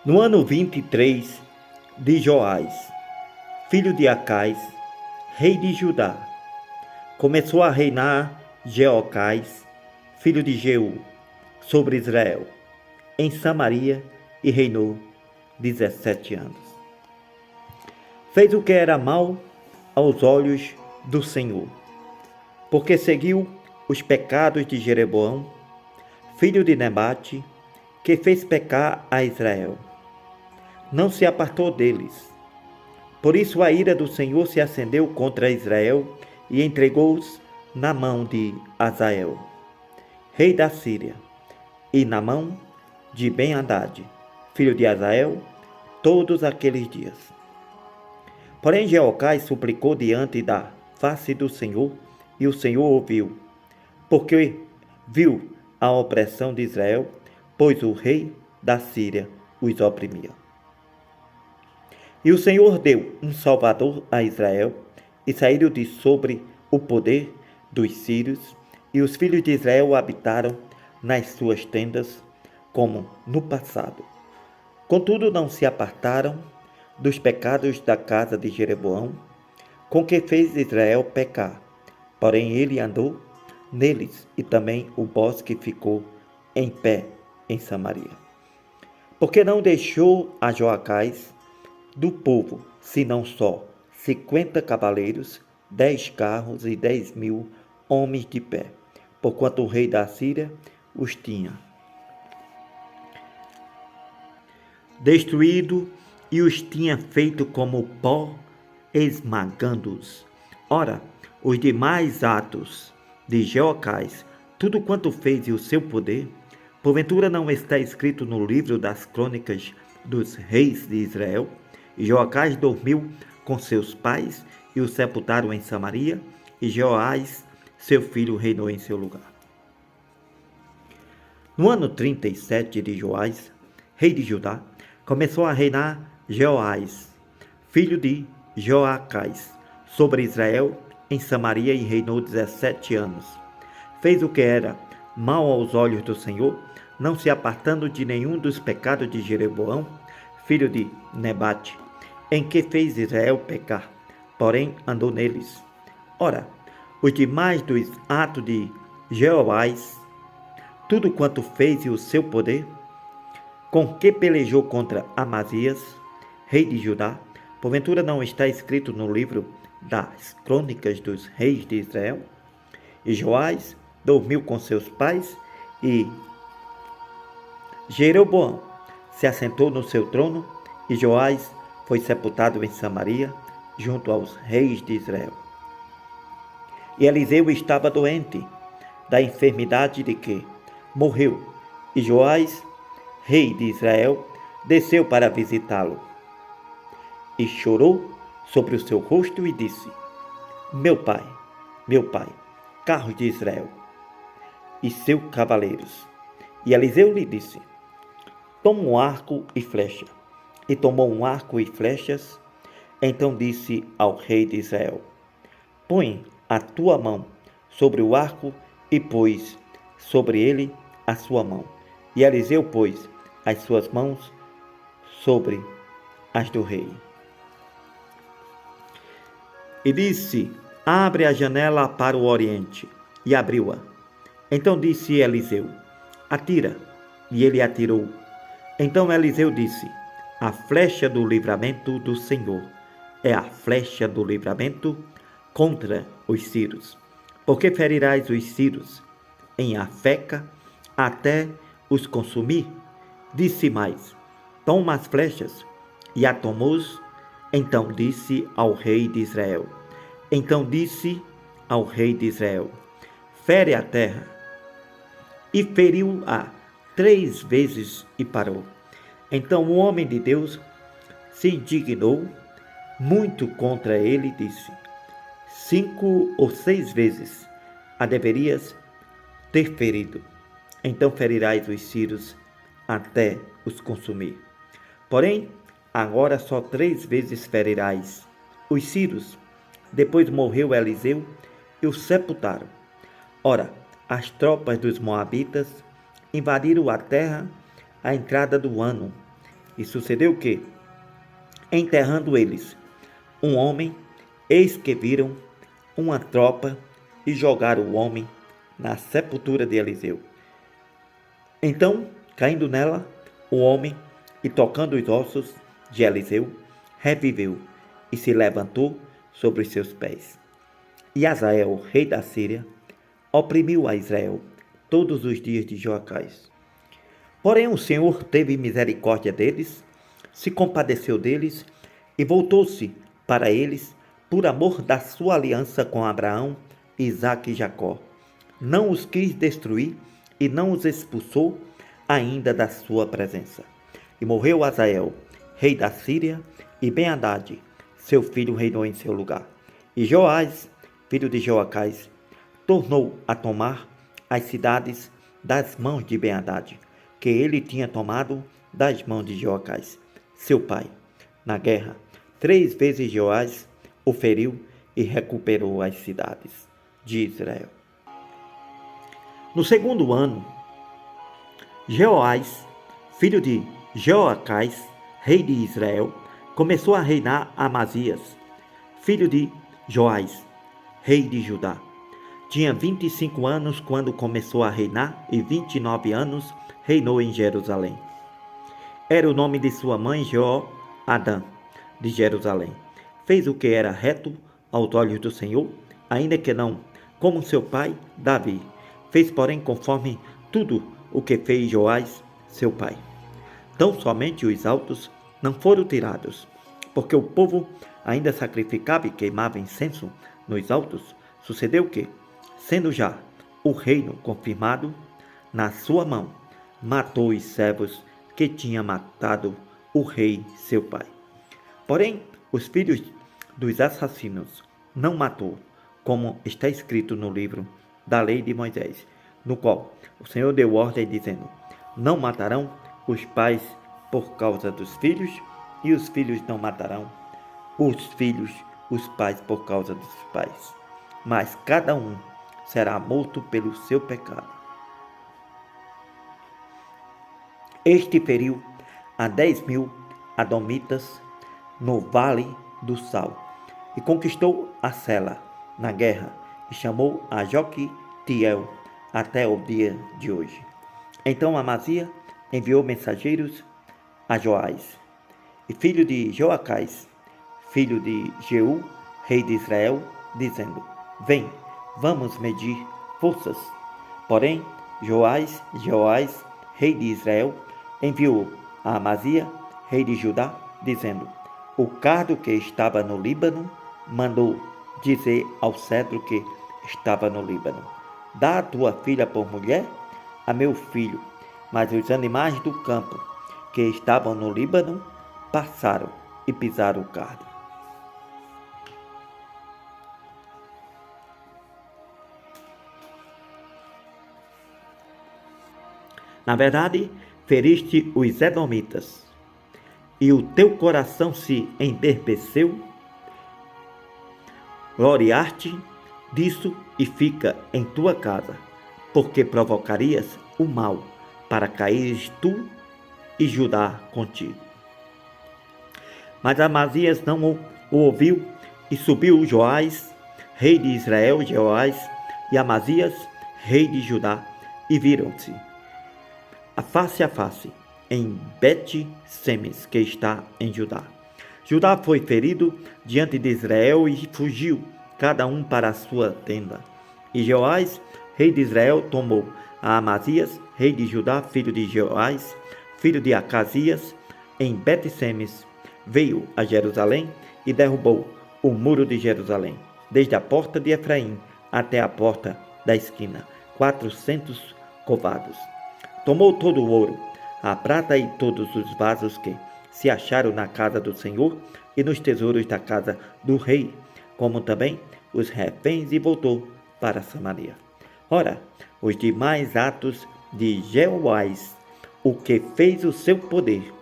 No ano 23 de Joás, filho de Acais, rei de Judá, começou a reinar Jeocás, filho de Jeú, sobre Israel, em Samaria, e reinou 17 anos. Fez o que era mal aos olhos do Senhor, porque seguiu os pecados de Jeroboão, filho de Nebate, que fez pecar a Israel. Não se apartou deles. Por isso a ira do Senhor se acendeu contra Israel e entregou-os na mão de Hazael, rei da Síria, e na mão de Ben-Hadad, filho de Hazael, todos aqueles dias. Porém Jeocás suplicou diante da face do Senhor, e o Senhor ouviu, porque viu a opressão de Israel, pois o rei da Síria os oprimia. E o Senhor deu um salvador a Israel, e saíram de sobre o poder dos sírios, e os filhos de Israel habitaram nas suas tendas, como no passado. Contudo, não se apartaram dos pecados da casa de Jeroboão, com que fez Israel pecar. Porém, ele andou neles, e também o bosque ficou em pé em Samaria. Porque não deixou a Joacás do povo, senão só 50 cavaleiros, 10 carros e 10.000 homens de pé, porquanto o rei da Síria os tinha destruído e os tinha feito como pó, esmagando-os. Ora, os demais atos de Jeocás, tudo quanto fez e o seu poder, porventura não está escrito no livro das crônicas dos reis de Israel? E Jeocás dormiu com seus pais e o sepultaram em Samaria, e Jeoás, seu filho, reinou em seu lugar. No ano 37 de Joás, rei de Judá, começou a reinar Jeoás, filho de Joacás, sobre Israel em Samaria, e reinou 17 anos. Fez o que era mal aos olhos do Senhor, não se apartando de nenhum dos pecados de Jeroboão, filho de Nebate, em que fez Israel pecar, porém andou neles. Ora, os demais dos atos de Jeoás, tudo quanto fez e o seu poder, com que pelejou contra Amazias, rei de Judá, porventura não está escrito no livro das crônicas dos reis de Israel? E Joás dormiu com seus pais, e Jeroboão se assentou no seu trono, e Joás foi sepultado em Samaria, junto aos reis de Israel. E Eliseu estava doente da enfermidade de que morreu, e Joás, rei de Israel, desceu para visitá-lo. E chorou sobre o seu rosto e disse: meu pai, carros de Israel e seus cavaleiros. E Eliseu lhe disse: toma um arco e flecha. E tomou um arco e flechas. Então disse ao rei de Israel: põe a tua mão sobre o arco, e pôs sobre ele a sua mão. E Eliseu pôs as suas mãos sobre as do rei. E disse: abre a janela para o oriente. E abriu-a. Então disse Eliseu: atira. E ele atirou. Então Eliseu disse: a flecha do livramento do Senhor é a flecha do livramento contra os sírios. Porque ferirás os sírios em Afeca até os consumir? Disse mais: toma as flechas. E a tomou. Então disse ao rei de Israel: fere a terra. E feriu-a 3 vezes e parou. Então o homem de Deus se indignou muito contra ele e disse: 5 ou 6 vezes a deverias ter ferido. Então ferirás os sírios até os consumir. Porém, agora só 3 vezes ferirás os sírios. Depois morreu Eliseu e o sepultaram. Ora, as tropas dos moabitas invadiram a terra à entrada do ano, E sucedeu que, enterrando eles um homem, eis que viram uma tropa e jogaram o homem na sepultura de Eliseu. Então, caindo nela, o homem, e tocando os ossos de Eliseu, reviveu e se levantou sobre os seus pés. E Hazael, rei da Síria, oprimiu a Israel todos os dias de Joacás. Porém o Senhor teve misericórdia deles, se compadeceu deles e voltou-se para eles por amor da sua aliança com Abraão, Isaque e Jacó. Não os quis destruir e não os expulsou ainda da sua presença. E morreu Hazael, rei da Síria, e Ben-Hadad, seu filho, reinou em seu lugar. E Joás, filho de Joacás, tornou a tomar as cidades das mãos de Ben-Hadad, que ele tinha tomado das mãos de Joacás, seu pai. Na guerra, 3 vezes Joás o feriu e recuperou as cidades de Israel. No segundo ano, Jeoás, filho de Joacás, rei de Israel, começou a reinar Amazias, filho de Joás, rei de Judá. Tinha 25 anos quando começou a reinar e 29 anos reinou em Jerusalém. Era o nome de sua mãe Jeoadã, de Jerusalém. Fez o que era reto aos olhos do Senhor, ainda que não como seu pai Davi. Fez, porém, conforme tudo o que fez Joás, seu pai. Tão somente os altos não foram tirados, porque o povo ainda sacrificava e queimava incenso nos altos. Sucedeu que, sendo já o reino confirmado na sua mão, matou os servos que tinha matado o rei seu pai. Porém, os filhos dos assassinos não matou, como está escrito no livro da lei de Moisés, no qual o Senhor deu ordem dizendo: não matarão os pais por causa dos filhos, e os filhos não matarão os filhos, os pais por causa dos pais, mas cada um será morto pelo seu pecado. Este feriu a 10.000 adomitas no vale do Sal, e conquistou a Sela na guerra, e chamou a Joquitiel até o dia de hoje. Então Amazias enviou mensageiros a Joás, e filho de Joacás, filho de Jeú, rei de Israel, dizendo: vem, vamos medir forças. Porém Joás, rei de Israel, enviou a Amazias, rei de Judá, dizendo: o cardo que estava no Líbano mandou dizer ao cedro que estava no Líbano: dá a tua filha por mulher a meu filho. Mas os animais do campo que estavam no Líbano passaram e pisaram o cardo. Na verdade, feriste os edomitas, e o teu coração se enterpeceu. Gloriar-te disso e fica em tua casa, porque provocarias o mal para caíres tu e Judá contigo. Mas Amazias não o ouviu, e subiu Joás, rei de Israel, Joás, e Amazias, rei de Judá, e viram-se a face em Bet-Semes, que está em Judá. Judá foi ferido diante de Israel e fugiu, cada um para a sua tenda. E Joás, rei de Israel, tomou a Amazias, rei de Judá, filho de Joás, filho de Acasias, em Bet-Semes, veio a Jerusalém e derrubou o muro de Jerusalém, desde a porta de Efraim até a porta da esquina, 400 covados. Tomou todo o ouro, a prata e todos os vasos que se acharam na casa do Senhor e nos tesouros da casa do rei, como também os reféns, e voltou para Samaria. Ora, os demais atos de Jeoás, o que fez o seu poder,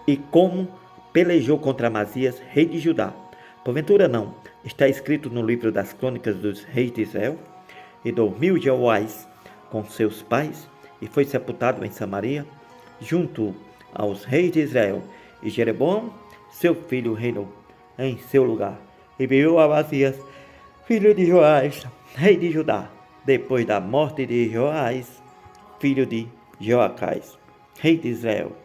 e como pelejou contra Amazias, rei de Judá, porventura não está escrito no livro das crônicas dos reis de Israel? E dormiu Jeoás com seus pais, e foi sepultado em Samaria, junto aos reis de Israel, e Jeroboão, seu filho, reinou em seu lugar. E veio Amazias, filho de Joás, rei de Judá, depois da morte de Joás, filho de Joacás, rei de Israel,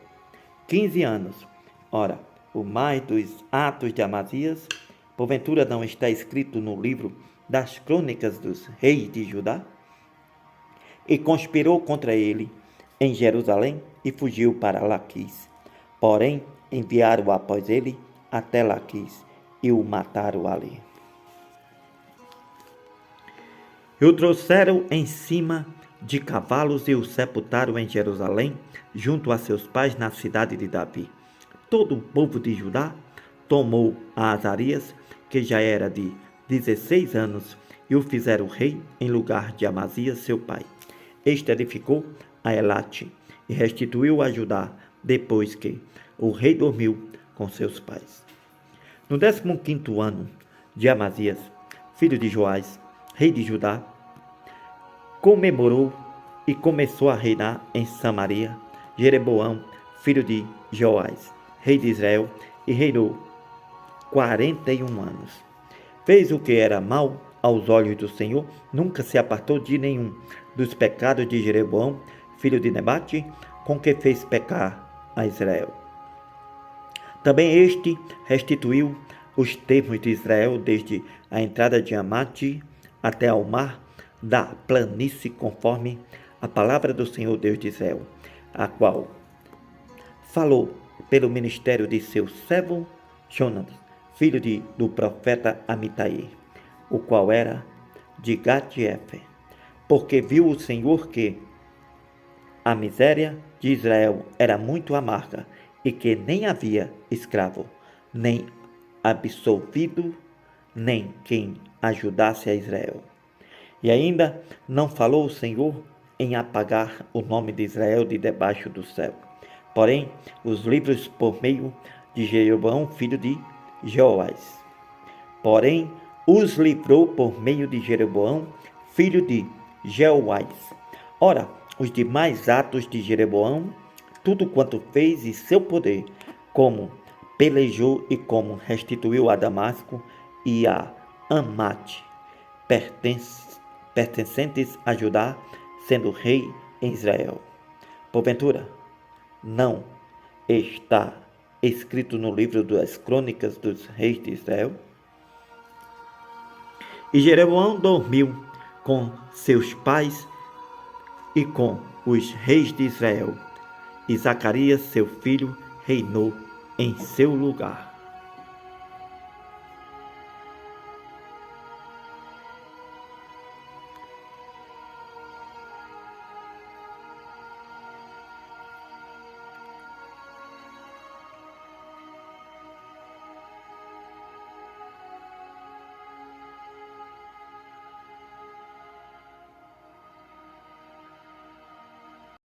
15 anos. Ora, o mais dos atos de Amazias, porventura não está escrito no livro das crônicas dos reis de Judá? E conspirou contra ele em Jerusalém e fugiu para Laquis. Porém, enviaram após ele até Laquis e o mataram ali. E o trouxeram em cima de cavalos e o sepultaram em Jerusalém, junto a seus pais na cidade de Davi. Todo o povo de Judá tomou a Azarias, que já era de 16 anos, e o fizeram rei em lugar de Amazias, seu pai. Este edificou a Elate e restituiu a Judá depois que o rei dormiu com seus pais. No 15º ano de Amazias, filho de Joás, rei de Judá, comemorou e começou a reinar em Samaria Jeroboão, filho de Joás, rei de Israel, e reinou 41 anos. Fez o que era mal aos olhos do Senhor, nunca se apartou de nenhum dos pecados de Jeroboão, filho de Nebate, com que fez pecar a Israel. Também este restituiu os termos de Israel desde a entrada de Amate até ao mar da planície, conforme a palavra do Senhor Deus de Israel, a qual falou pelo ministério de seu servo Jonas, filho do profeta Amitai, o qual era de Gat-Hefer, porque viu o Senhor que a miséria de Israel era muito amarga e que nem havia escravo, nem absolvido, nem quem ajudasse a Israel. E ainda não falou o Senhor em apagar o nome de Israel de debaixo do céu. Porém, os livros por meio de Jeroboão, filho de Joás. Porém, os livrou por meio de Jeroboão, filho de Joás. Ora, os demais atos de Jeroboão, tudo quanto fez e seu poder, como pelejou e como restituiu a Damasco e a Amate, pertencentes a Judá, sendo rei em Israel. Porventura, não está escrito no livro das crônicas dos reis de Israel? E Jeroboão dormiu com seus pais e com os reis de Israel, e Zacarias, seu filho, reinou em seu lugar.